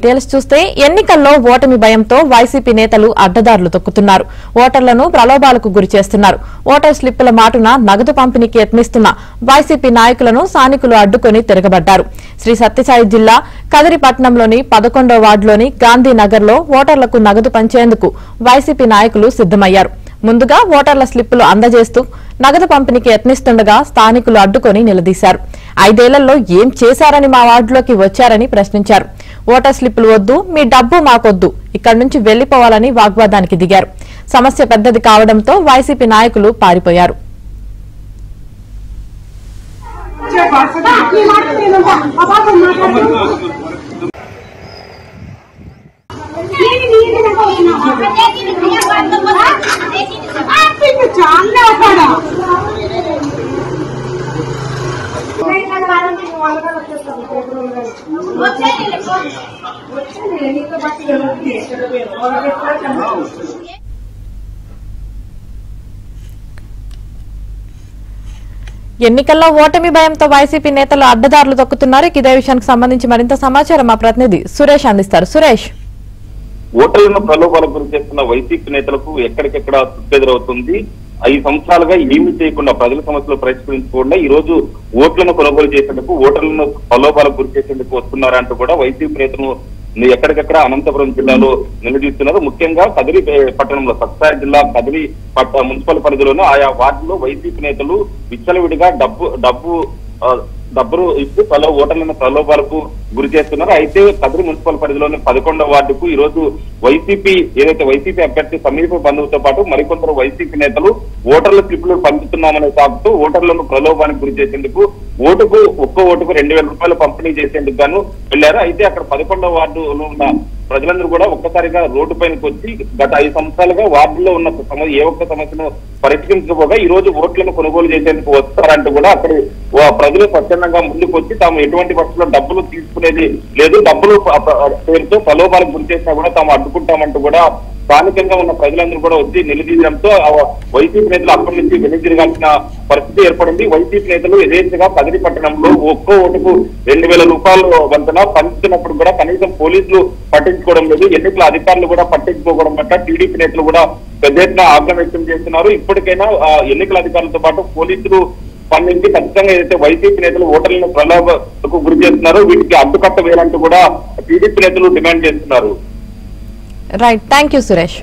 Details చూస్తే ఎన్నికల్లో ఓటమి భయంతో వైసీపీ నేతలు అడ్డదారులు తొక్కుతున్నారు. ఓటర్లను ప్రలోభాలకు గురి చేస్తున్నారు. ఓటర్ స్లిప్పుల మాటున నగదు పంపిణీకి యత్నిస్తున్న వైసీపీ నాయకులను స్థానికులు అడ్డుకొని తిరగబడ్డారు. శ్రీ సత్యసాయి జిల్లా కదిరిపట్నంలోని 11వ వార్డులోని గాంధీనగర్లో ఓటర్లకు నగదు పంచేందుకు వైసీపీ నాయకులు సిద్దమయ్యారు. ముందుగా ఓటర్ల స్లిప్పులు అందజేస్తూ నగదు పంపిణీకి యత్నిస్తుండగా స్థానికులు అడ్డుకొని నిలదీశారు. 5 ఏళ్లలో ఏం చేశారని మా వార్డులోకి వచ్చారని ప్రశ్నించారు. ఓటర్ స్లిప్పులు వద్దు, మీ డబ్బు మాకొద్దు, ఇక్కడి నుంచి వెళ్లిపోవాలని వాగ్వాదానికి దిగారు. సమస్య పెద్దది కావడంతో వైసీపీ నాయకులు పారిపోయారు. ఎన్నికల్లో ఓటమి భయంతో వైసీపీ నేతలు అడ్డదారులు తొక్కుతున్నారు. ఇదే విషయానికి సంబంధించి మరింత సమాచారం మా ప్రతినిధి సురేష్ అందిస్తారు. సురేష్, ఓటర్లను ప్రలోభాలకు గురి చేస్తున్న వైసీపీ నేతలకు ఎక్కడికెక్కడ చుట్టెదురవుతుంది. 5 సంవత్సరాలుగా ఏమీ చేయకుండా ప్రజల సమస్యలు పరిష్కరించకుండా ఈ రోజు ఓట్లను కొనుగోలు చేసేందుకు, ఓటర్లను ప్రలోభాలకు గురి చేసేందుకు వస్తున్నారంటూ కూడా వైసీపీ నేతలు ఎక్కడికెక్కడ అనంతపురం జిల్లాలో నిలదీస్తున్నారు. ముఖ్యంగా కదిరి పట్టణంలో సత్యసాయి జిల్లా కదిరి మున్సిపల్ పరిధిలోనే ఆయా వార్డులో వైసీపీ నేతలు విచ్చలవిడిగా డబ్బులు ఇస్తూ ఓటర్లను ప్రలోభాలకు గురి చేస్తున్నారు. అయితే కదిరి మున్సిపల్ పరిధిలోని 11వ వార్డుకు ఈ రోజు వైసీపీ అభ్యర్థి సమీప బంధువుతో పాటు మరికొందరు వైసీపీ నేతలు ఓటర్ల స్లిప్పులు పంచుతున్నామనే సాగుతూ ఓటర్లను ప్రలోభానికి గురి చేసేందుకు ఒక్క ఓటుకు 2,000 రూపాయలు పంపిణీ చేసేందుకు గాను వెళ్లారు. అయితే అక్కడ 11వ వార్డులో ఉన్న ప్రజలందరూ కూడా ఒక్కసారిగా రోడ్డు పైనకి వచ్చి గత 5 సంవత్సరాలుగా వార్డులో ఉన్న ఏ ఒక్క సమస్యను పరిష్కరించకపోగా ఈ రోజు ఓట్లను కొనుగోలు చేసేందుకు వస్తారంటూ కూడా అక్కడి ప్రజలు స్వచ్ఛందంగా ముందుకు వచ్చి తాము ఎటువంటి పక్షంలో డబ్బులు తీసుకునేది లేదు, డబ్బులు పేరుతో ప్రలోభాలకు గురి చేసినా కూడా తాము అడ్డుకుంటామంటూ కూడా స్థానికంగా ఉన్న ప్రజలందరూ కూడా వచ్చి నిలదీయడంతో వైసీపీ నేతలు అక్కడి నుంచి వెనుదిరగాల్సిన పరిస్థితి ఏర్పడింది. వైసీపీ నేతలు యథేచ్ఛగా కదిరి పట్టణంలో ఒక్కో ఓటుకు 2,000 రూపాయలు వంతున పంచుతున్నప్పుడు కూడా కనీసం పోలీసులు పట్టించుకోవడం లేదు. ఎన్నికల అధికారులు కూడా పట్టించుకోవడం పట్ల టీడీపీ నేతలు కూడా పెద్ద ఎత్తున ఆగ్రహం వ్యక్తం చేస్తున్నారు. ఇప్పటికైనా ఎన్నికల అధికారులతో పాటు పోలీసులు స్పందించి ఖచ్చితంగా ఏదైతే వైసీపీ నేతలు ఓటర్లను ప్రలోభకు గురి చేస్తున్నారో వీటికి అడ్డుకట్ట వేయాలంటూ కూడా టీడీపీ నేతలు డిమాండ్ చేస్తున్నారు. Right, thank you Suresh.